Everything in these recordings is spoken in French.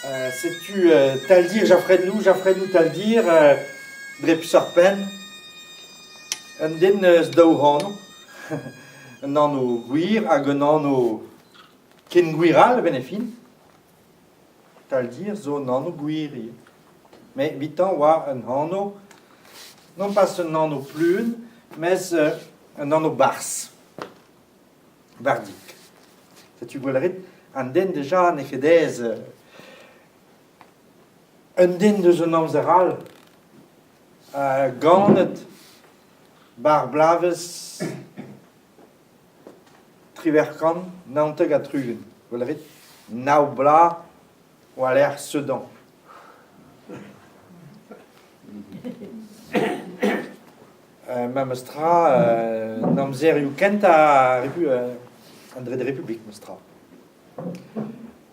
Sais-tu tal dire, j'affreine nous tal dire, drep sarpen, un din sdaouhano, un anno gwir hag un anno ken gwiral benefin, tal dire zo un anno gwiri. Mais bitan wa un anno, non pas un anno plun, mais un anno bars, bardik. Sais-tu gwellarit, un din déjà nechedez, un din de zo'n amzeral, ganet, bar blaves, triverkan, nanteg a trugen. Gwellarit, nau bla, ou a l'air sedan. Ma mestra, namzer you kent a André de République, mestra.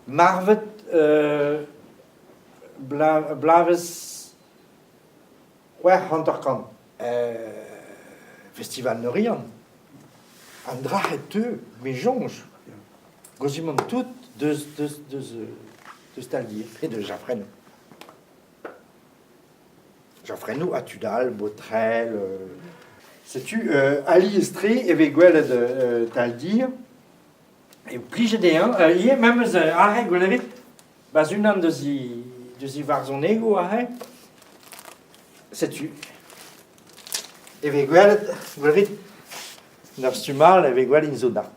Marvet, blaves, ouais, hanterkan. Festival Norian. Andra et eux, mes jonges. Gozimon tout de Staldir et de Jaffrenou. Jaffrenou, Atudal, Botrel. Sais-tu, Ali Estré et Veguel de Taldir. Et plus gédéen, il y a même arrêt, vous l'avez, bazunan de zi varzonego arrêt. Sais-tu, et Veguel, vous l'avez, Nafstumal et Veguel in Zodart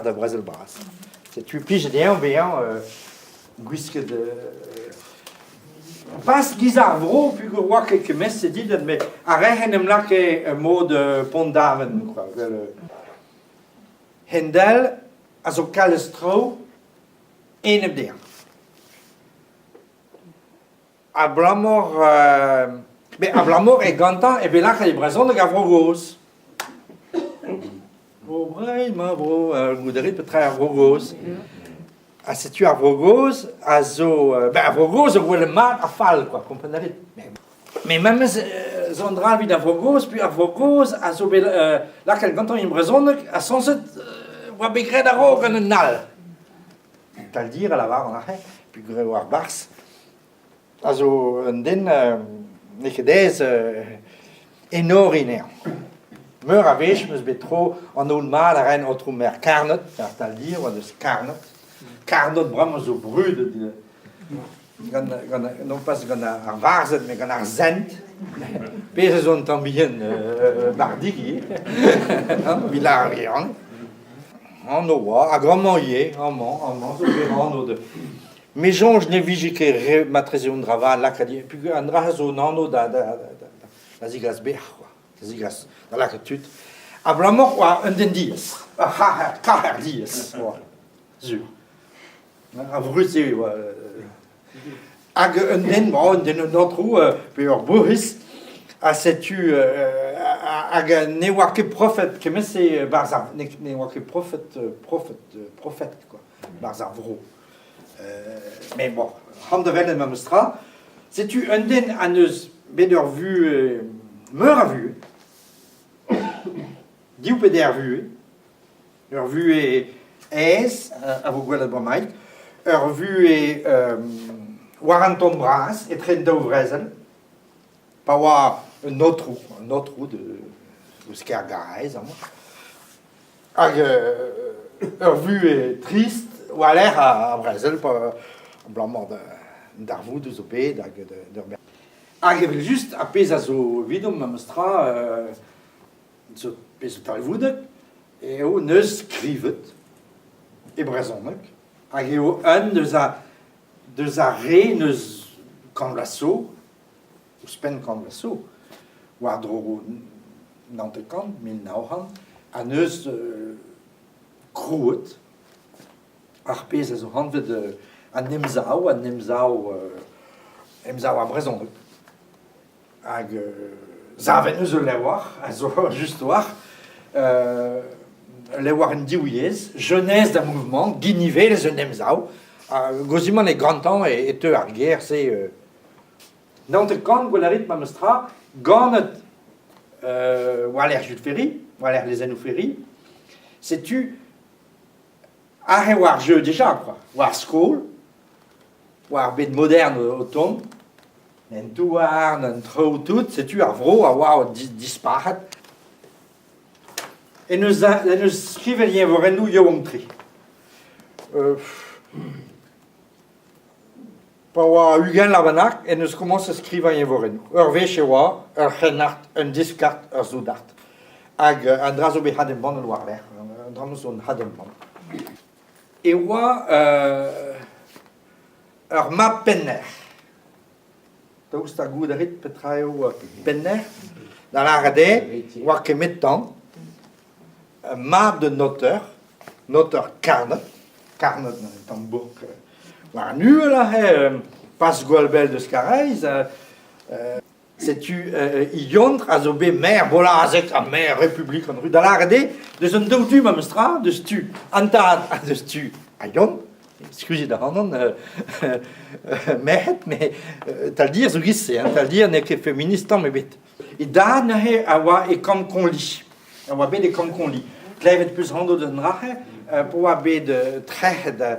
de Brazelbras. Sais-tu, plus gédéen, béant, guisque de. Pas Gizarvro, puis que roi quelques messes, c'est dit, mais arrêt, hem là qu'un mot de Pondaven, quoi. Hendel, also Calestro, en op der. Ablamor et Gantan, et Belach et Brazon de Gavrogos. Bro, ma bro, Gouderit peut très Avrogos. Ah, c'est tu Avrogos, Avrogos, ou le mat à fall, quoi, comprenez? Mais même Zondra vit Avrogos, puis Avrogos, là, quel Gantan et Brazon, à son set. Wat begrijpt daar ook een nal? Tal dire, la var, on puis Grégoire Bars. Also, een din, nechedez, enoriner. Meur a vech, meus betro, an oul mal, a rein otro mer karnet, tal dire, wat eus karnet. Karnet, bram, zo brude, non pas gant ar varzet, mais gant ar zent. Peze zon tambien bardigi, villar rian. En oa, a grand yé, amant, zo verano de. Mais jonge ne vijike matrezion drava, l'acadie, puis andra zo nano da zigas ber, quoi. Da zigas, da l'acatut. A blamor, oa, un den dies. Kaher dies, oa. Zur. A vruse, oa. Hag un den d'entrou, puis ur boris, a setu, hag ne oa ket profet, kemese barzav, ne oa ket profet, quoi, barzav vro. Mais bon, ham de velen ma mestra, setu un den an eus bet ur vu, meur a vu, diou peder vu, ur vu ez, a vo gwelet bramaik, ur vu waranton bras, et tren daou vrezel, pa oa un autre roue de Skergarez, hag ur vu est triste, ou a l'air à Brésil, pas blanc d'arvou, de zopé, de hag juste à pez a zo vidom ma mestra, zo pez o talvoudek, et o neus skrivet, e brezonek, hag eo un deus a re neus kanvlasso, ou spen kanvlasso, war dro nantekant, 1900, a neus krouet, ar pez a zo hanvet an nemzao a brezon. Hag zavet neus o lewar, a zo just war, lewar en diouiez, jeunesse da mouvement, guinivel zo nemzao, gozimant e grantan et teu ar guerre, c'est nantekant gwellarit ma mestra, ganet ou l'air Jules Ferry, ou l'air les Anou Ferry, sais-tu, arrêt war jeu déjà, quoi, war school, war bet moderne o tom, en douar, en tro tout, sais-tu, a vro, a war disparat. Et nous skrivelien vorennou yoomtri. Pa oa ugen labanak, et nous commence à skrivelien vorennou. Veche oa, genart, un discart, zoudart. Hag an drazo be hadem ban war ver, an drazo on hadem ban. Et oa map penner. Daoust a gouderit petraio penner. Dans la radé, oa kemet tan, un map de noteur Carnot dans le tambour. War nu là, pas golbel de Scareiz, c'est-tu Iontre, azobé, maire, voilà, azek, a maire, république, en rue, dans la radé, de son doutu, mamstra, de stu, antad, de stu, Ion, excusez d'abandon, mais t'as le dire, ce qui c'est, t'as le dire, n'est que féministe, mais bête. Et da, n'est awa, et comme qu'on lit. Awa, bé, et comme qu'on lit. Klevet plus rando de nrache, pour awa, bé, de très, de,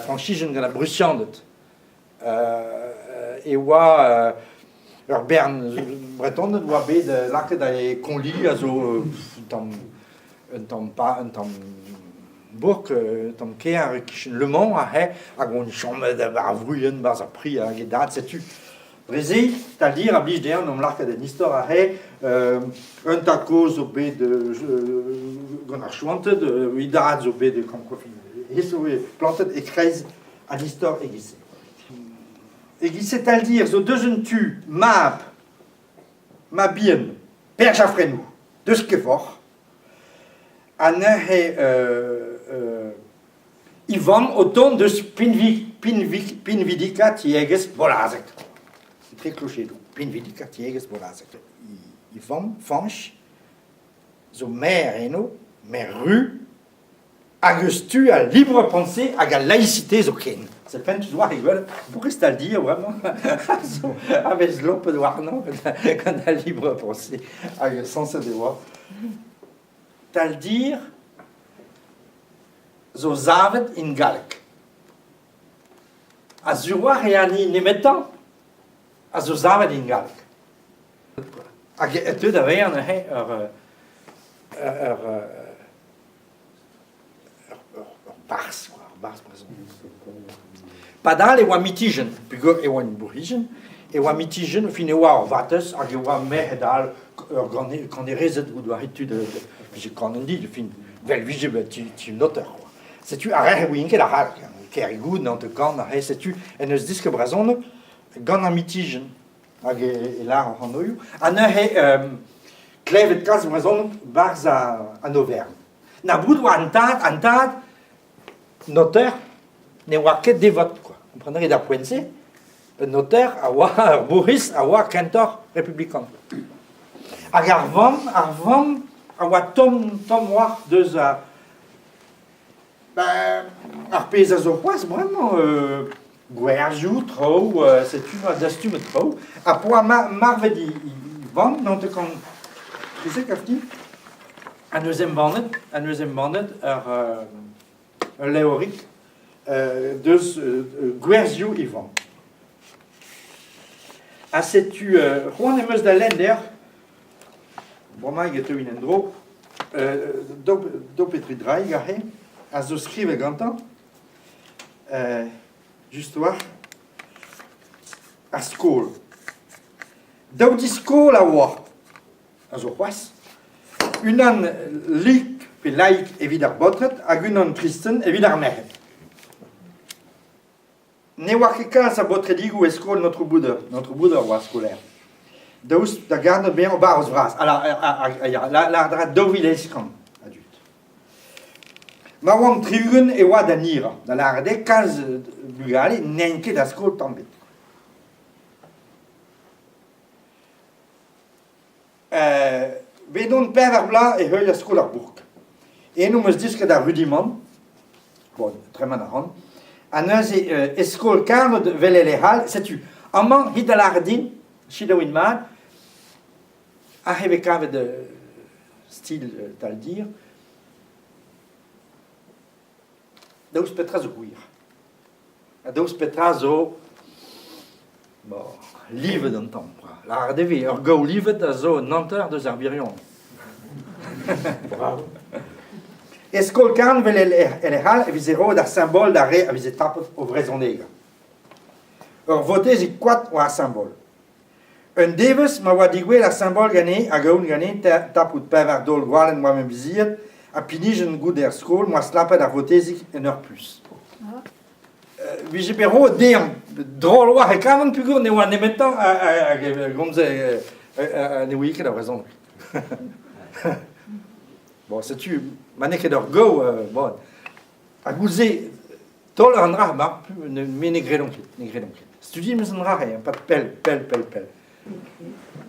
franchigen de la Brussiandet. Et oa, Bern Breton, oa, bé, de lakke d'aller qu'on lit, azo, tam bourg, tam kear, Le Mans, a gon chambre de bavruyen, baz a pri, a gedat, sais-tu. Brésil, c'est-à-dire, à Blichdéan, on l'arc d'une histoire à un taco zobé de Gonarchouante, de Widad zobé de Comcofin. Et planté et crèze à l'histoire aiguissée. Aiguissée, c'est-à-dire, zo deux tu map, ma bien, Père Jaffrenou, de ce que fort, anahe Ivan, autant de Pinvidica, Tieges, Bolazek. Très clocher, Pinvidica, Tieges, Bolazek. Ivan, Fanch, zo mère et nous, mère rue, Augustu à libre pensée, à la laïcité, zo ken. C'est peine, tu dois rigoler. Pourquoi c'est à le dire, vraiment? Avec l'ope de Warnon, quand à libre pensée, à le sens de voir. T'as le dire, zo zavet in galk. A zuwa reani nemetan, a zo zavet in galk. A tu d'ailleurs, bars, Padal e oa mitigen, pugo e oa une bourrigen, e oa mitigen fin e oa vates, hag e oa mehedal, quand des rezet ou doit étude, quand on dit, fin, vel vigile, tu noteur. C'est-tu, arrête, oui, que la râle, qui est rigoude, dans te camp, arrête, c'est-tu, et ne se disent que brazon, gant a mitigen, hag e là, en oyu, an e, klevet kas brazon, barz a Auvergne. Na bout oa antad, noteur, ne oa ket dévote, quoi. Vous comprenez, d'appointer, le notaire, a oa, Boris, a oa, cantor, républicain. Hag arvam, a oa tom war deus a, ar pez a zo c'hoaz, vraiment, gwerjou, trou, setu, dastume trou, a poa marvet i vant, non te kan, tu sais, kafti, a neuzem bandet, ar leorik, deus gwerjou i vant. A setu, c'hoant emeus da lender, broma eget eo in endro, do petri draig ahe, a zo skrive gantan, just war, a skol. Daou di skol a oa, a zo c'hoaz, unan lik pe laik evit ar botret, hag unan tristen evit ar mehet. Ne oa ket kalz a botredigou eskol notre boudeur oa skolaire. Daous da garde ben o bar os vras. La dra dovil eskan adulte. Ma oam triugen e oa da nira. Da la rade kalz bugale nenke da skol tambet. Bedon per ar bla e heuil a skol ar bourg. E nou meus diske da rudiment, bon, treman a ran, an eus eskol karno vel ele hal, setu, amman hit da la radin, chida win mad, a heve kavet de stil tal dir, daoust petra zo gouir. Ados petra zo, bon, livet an tamm. La ar devi, ur gau livet a zo nanter deus ar virion. Bravo. Eskol kan vel el hal evize ro d'ar symbol d'ar re evize tapot o vrezonega. Ur votez e kwat o ar symbol. Un deves ma oa digwe ar symbol gane, a gaoun gane, tapot pev ar dol gwalen moa men biziet, a pinij un gout er skol, moa slapet ar votezik en ur plus. Vi bero deam drôle war e kavan pugur ne oa nemetan a gomze ne oa iket a vrezon. Bon, setu manek ur go, bon, a gouze tol an dra, ma me ne gredon ket. Studi meus an dra, pat pel.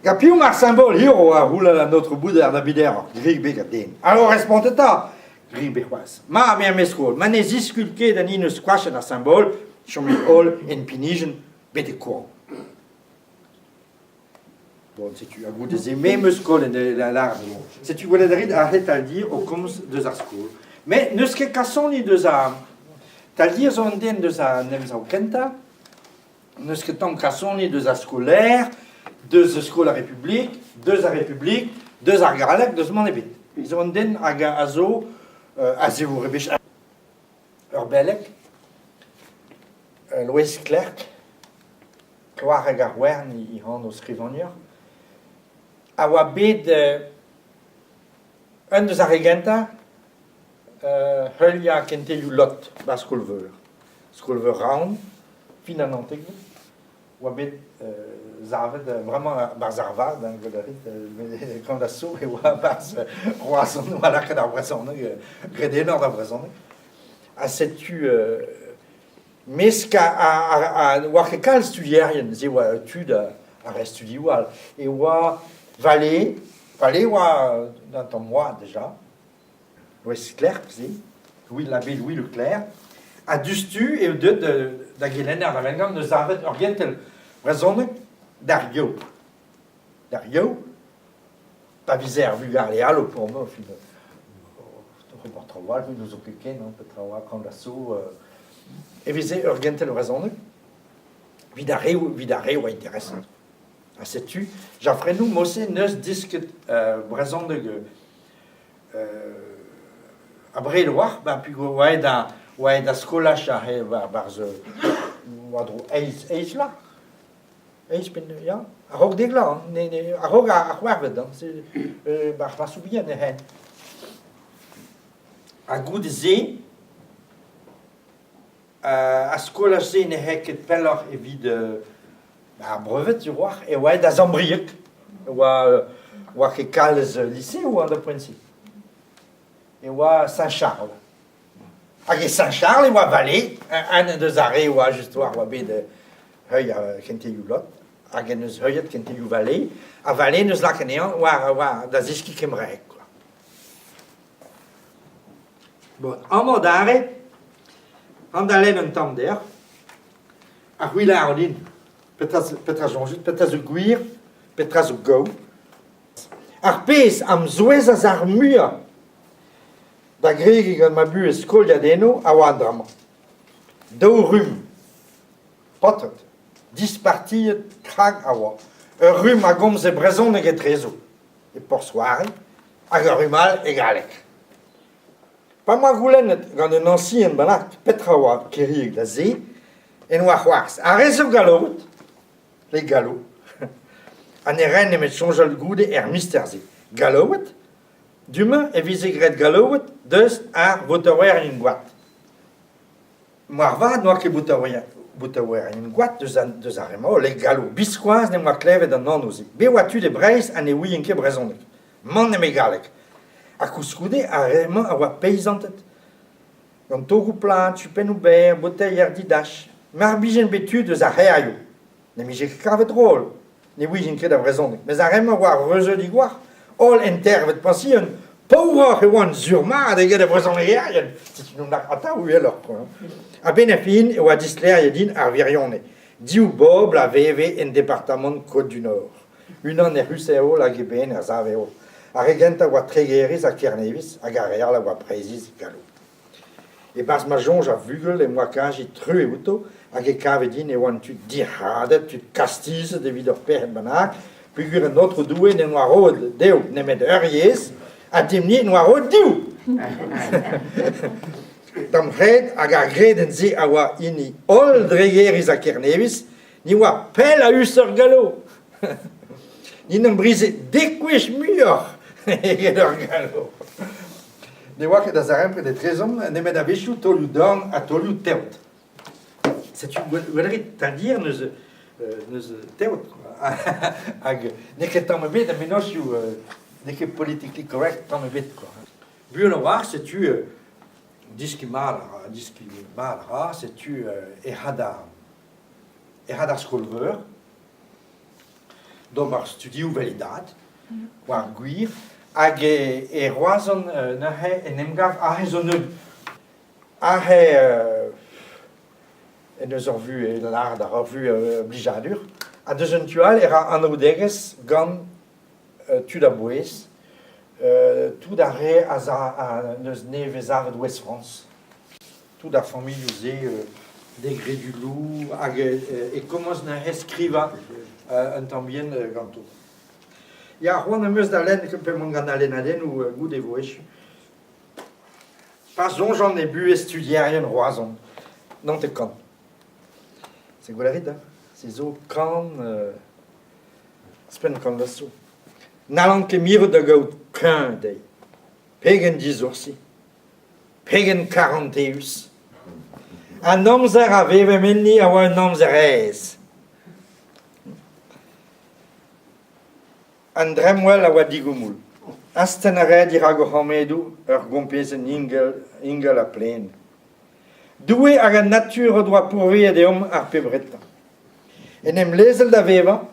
Ga piou mar symbol hiro a roula a notre bout ar nabider, grig beg a den. Alors respondeta, grig beg oaz. Ma a mer meskol, ma ne ziskulke dan in eus squash ar symbol, chom hol en pinijen bet e koan. Bon, setu, a gout ez me meus kol en l'ar. Setu gwelet rid a het al dir o komz deus ar skol. Me neus ket kason ni deus a... Tal dir zo an den deus a nemz a kenta, neus ket tam kason ni deus a skoler, deus skol a republik, deus a garalek, deus man ebet. Zo an den a zo a zevou rebech ur belek, Lois Clerc, kloar hag ar wern i han o skrivanior, a oa bet un deus ar regenta, heulia kentelioù lot ba skolveur. Skolveur raon, fin an anteg, oa bet zarvet, vraiment bar zarvad, gwelet, gant a so, e oa barz roazon, oa lakaat ar brezon, gredenor ar brezon. A setu... Mesk a oa ket kal studierien, ze oa tud ar estudi oal. E oa vale oa d'un tamm moa deja, Louis Clerc, ze, l'abbé Louis Leclerc, a dustu e deud da gelen ar lavengam neus arvet ur gentel brezhoneg d'ar yo. D'ar yo, pa vize ar vulgar leal o pour mo, fin, reportra oal, nous o keken, petra oa kant a so, e vize ur gentel brezhoneg, vid ar re oa interesant. A setu, jafrenou mose neus disket brezhoneg a bre loar, ba pu oa da skolach a he barz oa dro eiz la. Eiz pen, ya? A rog deg la, a rog a c'hoarvet, bar ma soubien e hen. A gout ze, a skolach ze ne he ket pelloc'h evit a brevet ur oar, e oa da zambriek, oa ket kalz lise ou an da poensi. E oa Saint-Charles. Hag e Saint-Charles e oa vale, an deus ar re oa just oa bet heuil a kentelioù lot, hag en eus heuiet kentelioù vale, a vale neus laken ean oa da zeski kemrek. Bon, an dare, an dalen un tamm der, ar c'hwila ar din, petra jonjit, petra zo gwir, petra zo gau. Ar pez am zouez az ar muiañ, da gregi gant ma bu skol yadeno a oa an drama. Dao rum, potet, dispartiet krag a oa. Ur rum a gomz e brezhoneg e trezo. E porsoare, hag ur rumal e galek. Pa moa goulennet gant un ancien banak, petra oa kerieg da ze, en oa c'hoarz. A rezo galot, le galo, an e ren emet sonjal goude mister ze. Galot, Duma e vize gret galowet deus ar votaouer in goat. Moar vat noa ket votaouer in goat deus ar emañ, le galo biskoaz ne moa klevet an an ozi. Be oa tu de breiz an e ouien ket brezhoneg. Man ne me galek. A kouskoude ar emañ a oa peizantet. Gant togou plat, chupen ou ber, botei ar didach. Mar bijen betu deus ar re a yo. Ne mi je kavet rol. Ne ouien ket a brezhoneg. Mez ar emañ oa reuze di goar. All intervet pension, power e oan zurma de get a brezhoneg earien. C'est une ata ou alors. A ben a fin e oa disler din ar virionne. Diou Bob la veve en département Côte du Nord. Unan e ruseo la geben ar zaveo. A regenta oa tregeriz a kernevis, a garear la oa prezis galo. Et bas ma jonge a vugel et moi quand j'ai tru auto, a ge kavedin et wan tu dirade, tu castis de vidor pehen banak, puis un autre doué ne noiro deu nemet uries, a dimni noiro diu. Dan red a greden ze awa ini ol dregeris a kernevis, ni wa pel a usor galo. Ni n'en brise déquiche mur et leur galo. Ne wa que dans un près de 13 ans, ne me d'avichu tolu don à tolu teut. C'est une voudrais dire nous teut. Ag ne que tant me bête mais non je ne que politically correct tant me bête quoi. Vu le voir c'est tu disque mal c'est tu errada scolver. Domar studiu validat, war guir, hag e roazon nahe en emgav ahe zonun. Ahe, en eus ur vu e lard ar vu blijadur, a deus un tual era anoudeges gant tud a bouez, tout arre a neus ne vezar d'Ouest France. Tout a famille usé degré du loup, hag e komos nahe skriva un tambien ganto. Ja, gewoon een mus d'alen que peut mon ganalen alen ou goût des voies. Pas j'en ai bu étudier rien roison. Non te con. C'est quoi la ride? C'est zo con spen con la so. Nalan que mire de gout qu'un day. Pegen 10 orsi. Pegen 40 un homme zer aveve menni a un homme zerez. Andremwell a wadigumul. Astenare dirago homedu, gompezen ingel a plein. Doué a la nature doit pourrir de hommes ar pebretta. En em lezel da veva,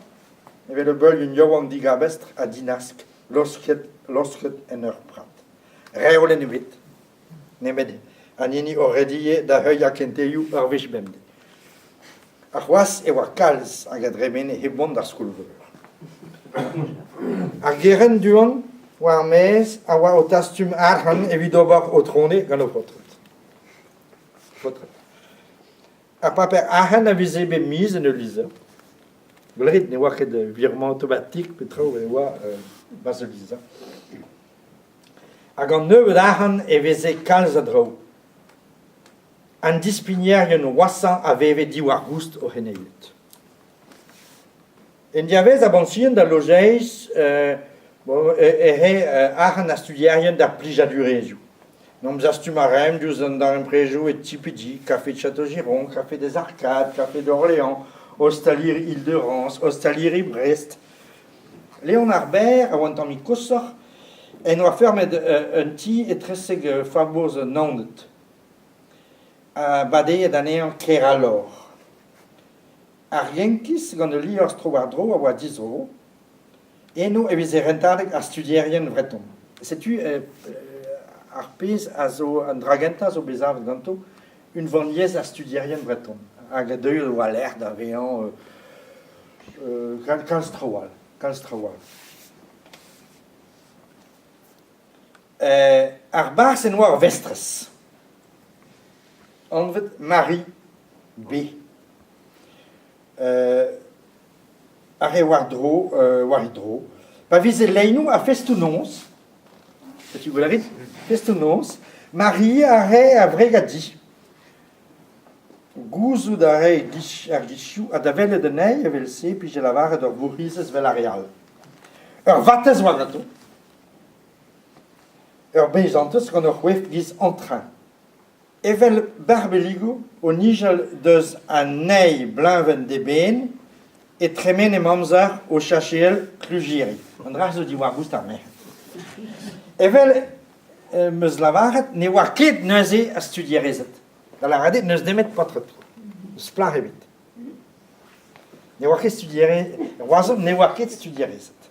eve le bol un yowan digabestre a dinask, losket en ur prat. Reolen evit, nemede, anini oredie da heuia kenteju ar vishbemde. Ar was e war kalz a gadremene hebon dar skulveur. Ar geren duan, war mez, a war o tastum arhan evidobar o trone gant o potret. Ar paper arhan a vize be miz en liza. Glerit ne war ket virement automatique, petra e war bas o liza. Hag an neuve arhan e veze kalz a drao. An dispinier yon oasan a veve di war goust o heneiet. En diavez a bansien da logeiz arhan a studiarien da plijadurezio. Noms astumarem diouz an dar emprejo et tipidi, café de Château-Giron, café des Arcades, café d'Orléans, Hostalier Île-de-France, Hostalier Brest. Léon Arbert a oant mi kosor en oa fermet un ti et treseg faboz nandet. Bade et anean keralor. Ar Yankees gant de li ur strovardro a oa 10 €, eno e veze rentadeg a studierien vreton. Setu ar pez a zo an dragenta zo bezavet ganto un vanliez a studierien vreton. Hag a deul oa l'air da vean kalz trawal. Ar bar en oa ar vestres. Anvet Marie B. Are war hydro. Pa vize leinou a festounons, tu golarit, festounons, Marie are a vregadi. Gouzou d'are ar gichou a da vele de nei a vel se, pi je la vare d'or vourizes vel areal. Ur vatez war gato. Ur beizantes gant ur c'hwef giz entrain. Evel barbeligo o nigel deus a nei blinven de ben et tremen e mamzar o chacheel klugiri. An dra zo di war goust ar mer. Evel meus lavaret ne war ket neuze a studierezet. Da la radet neus demet patret. Eus plar evit. Ne war ket studierezet. Roazom ne war ket studierezet.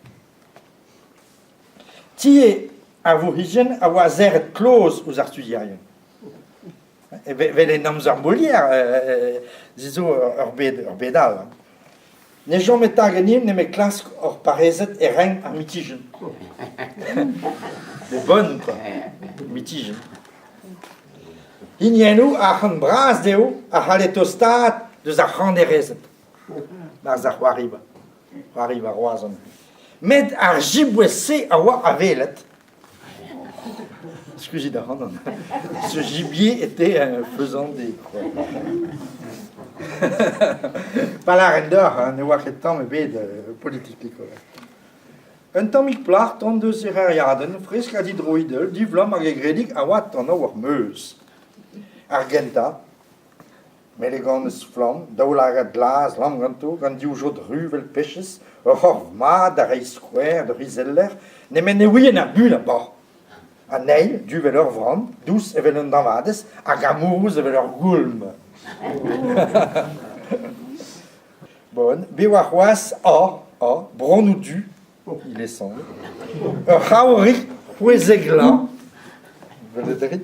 Tie a vorigen a oa zeret kloz ouz ar studierien. Vel en amzer bolier, zizo ur bedal. Ne jom met ganin ne me klask ur parezet e reng ar mitijen. De bonn, quoi. Mitijen. Hinienu a un bras deu a haletostat de za randerezet. Mar za c'hoariba. C'hoariba roazan. Med ar gibouesse a oa a velet. Excusez d'avant, ce gibier était faisant des quoi. Pas la rendeur, ne voit que temps mais de politique correct. Un tomik plart on de serrajaden, frisk ad hydroïdel, du vlam ag egredig a wat an war meus. Argenta, mais les grandes flammes, daoularet glas, lamganto, gant dioujo de ruvel peches, ma da square de rizeller, ne men ne ouien a bu là-bas. A neil, du veler vran, douce evel un davades, a gamouz evel ur goulm. Bon, bewaroas bron ou du, il est semble, raourik, pouezeglan, veledrit,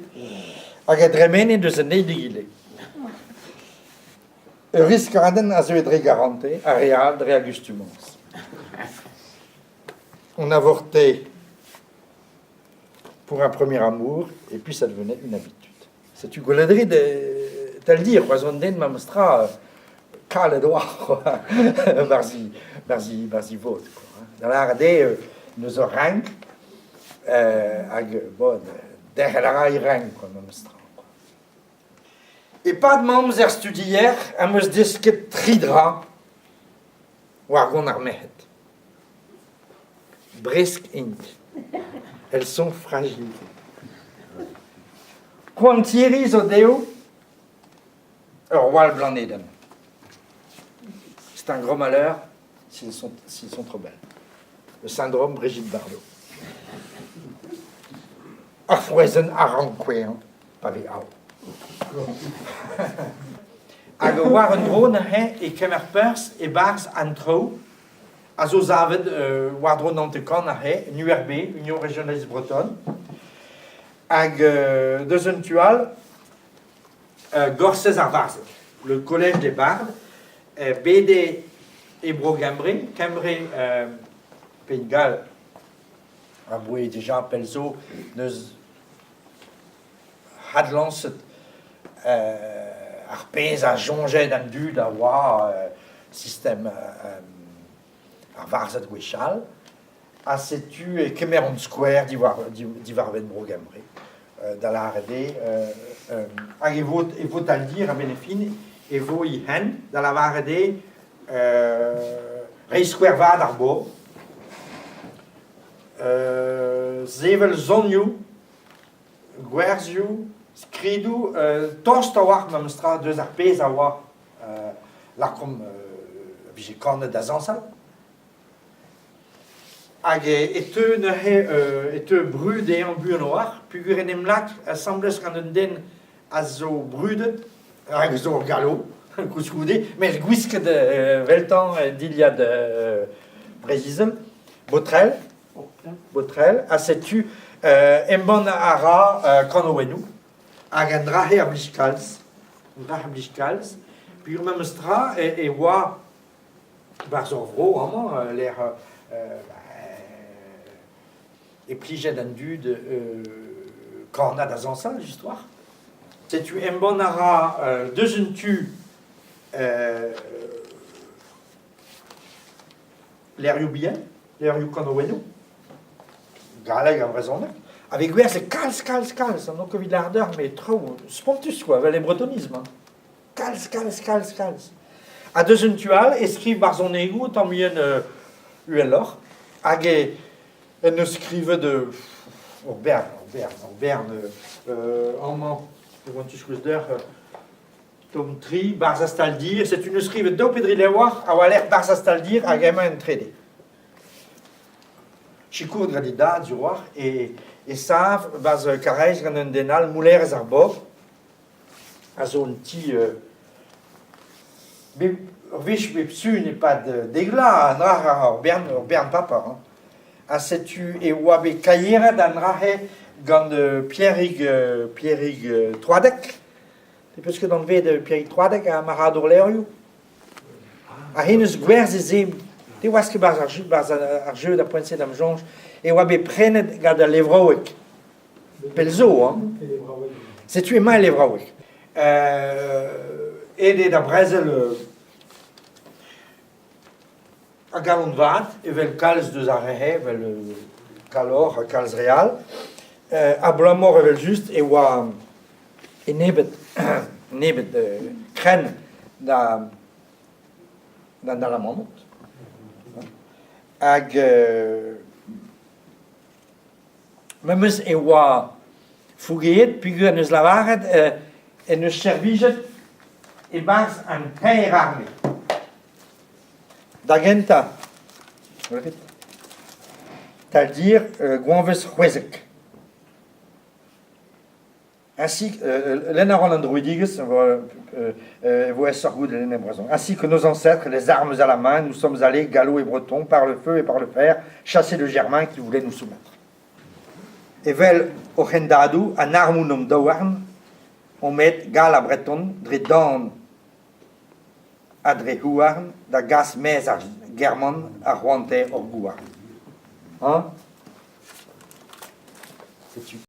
hag e dremene deus an eidigile. Risque raden a zo edre garante, a real dre agustumans. On avortait pour un premier amour, et puis ça devenait une habitude. C'est une goladrie de tel dire, Roisondin Mamstra, Kale Doir, Barzi Vot. Dans l'art des nos orangs, bon, derrière la rang, quoi, Mamstra. Et pas de membres studier, à me disque tridra, ou argon armet. Brisk int. Elles sont fragiles. Quantieri odeo, roi blanc Eden. C'est un gros malheur s'ils sont trop belles. Le syndrome Brigitte Bardot. Afwezen aranquean, pavé au. Hag war un drone e kemerpers e bars antro, a zo zavet war drone nantekan en URB, Union Régionaliste Bretonne, hag deus un tual Gorsez ar Varzeg, le collège des bardes, BD et Brogambré, Cambré, Pays de Galles, aboué déjà Pelzo, neus hadlans ar pez a jonget an dud a oa système ar Varzeg Gwechal, a setu e kemer an square di varvet Brogambré. Da la R&D, hag e vot al dir a benefin, e vo i hen, da la R&D, reiz square vad ar bo, zevel zonioù, gwerzioù, skridou, tost a war mamstra deus ar pez a war lakom vije kornet da zansal. Hag e te brud e an buan oar, pugur en emlak, sembles gant un den a zo brudet, hag zo galo, kouskoude, mais gwisket veltan d'Iliad Brezizel, Botrel, a setu emban ara kanowenou, hag an drahe ar blishkalz, puis ur memestra e oa bar zor vro, amman, l'air et pliget d'un dud corna da zansal, l'histoire. C'est tu en bon ara deux un tu l'air bien, l'air kanowenou, galeg en raison avec guerre c'est cals, non que l'ardeur mais trop spontus quoi, avec les bretonismes. Cals. À deux un tual, escrive par son égout, tant bien ULOR, hag ne scrive de Berne, allemand, Tom Tri, Barzastaldir, c'est une scrive d'Opedrilewar, a l'air Barzastaldir, a gaiement entraîné. Chicour de Radida, du roi, et sav, Baz Carej, Gandenal, Mouler, Zarbob, a zone ti. Vich Bepsu n'est pas d'égla, Berne papa. A setu e oabe kaiera d'an rahe gant Pierrig Troadec. C'est parce que dans le V de Pierrig Troadec a Marador Lerioù. A henus gwerz e zem. Te oas ket barz ar jeu da poense d'am jonge. E oabe prenet gant a levroek. Pelzo, hein. C'est tu mal les vrouwen. Et da Bresel a galon vat, et vel kalz deus ar rehe, vel kalor, kalz real, a blamor evel just, et oa e nebet, nebet kren da la mamot. Hag memes e oa fougeet, pigur en eus lavaret, en eus serviget, e bars an kaer arme. Da genta, c'est-à-dire Gwanves Huezek. Ainsi ainsi que nos ancêtres, les armes à la main, nous sommes allés, Gallo et Bretons, par le feu et par le fer, chasser le Germain qui voulait nous soumettre. Et vel ochendadu, an armunum daouarn, on met gal à Breton, dre adre huarn, da gas mez ar German, a Roante or Gouarn. Hein? C'est